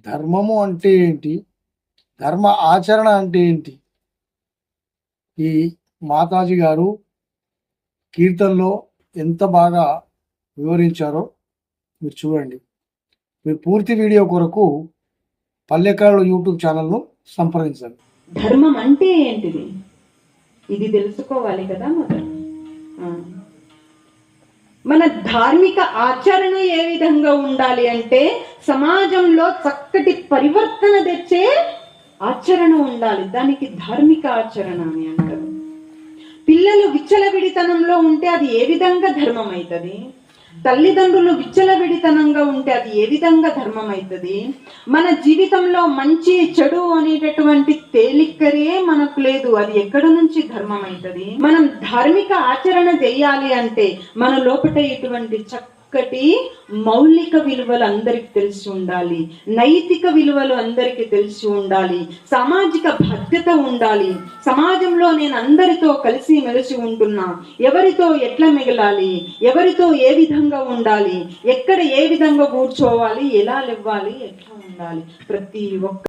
ధర్మము అంటే ఏంటి? ధర్మ ఆచరణ అంటే ఏంటి? ఈ మాతాజీ గారు కీర్తనలో ఎంత బాగా వివరించారో మీరు చూడండి. మీరు పూర్తి వీడియో కొరకు పల్లెకాళ్ళు యూట్యూబ్ ఛానల్ను సంప్రదించండి. ధర్మం అంటే ఏంటిది ఇది తెలుసుకోవాలి కదా. మన ధార్మిక ఆచరణ ఏ విధంగా ఉండాలి అంటే సమాజంలో చక్కటి పరివర్తన తెచ్చే ఆచరణ ఉండాలి. దానికి ధార్మిక ఆచరణ అని అంటారు. పిల్లలు విచ్చలవిడితనంలో ఉంటే అది ఏ విధంగా ధర్మం అవుతుంది? తల్లిదండ్రులు విచ్చలవిడితనంగా ఉంటే అది ఏ విధంగా ధర్మం అవుతుంది? మన జీవితంలో మంచి చెడు అనేటటువంటి తేలికరే మనకు లేదు, అది ఎక్కడ నుంచి ధర్మం అవుతుంది? మనం ధార్మిక ఆచరణ చేయాలి అంటే మన లోపల ఇటువంటి చక్కటి మౌలిక విలువలు అందరికి తెలిసి ఉండాలి, నైతిక విలువలు అందరికి తెలిసి ఉండాలి, సామాజిక బాధ్యత ఉండాలి. సమాజంలో నేను అందరితో కలిసి మెలిసి ఉంటున్నా, ఎవరితో ఎట్లా మిగలాలి, ఎవరితో ఏ విధంగా ఉండాలి, ఎక్కడ ఏ విధంగా కూర్చోవాలి, ఎలా లేవాలి, ఎట్లా ఉండాలి, ప్రతి ఒక్క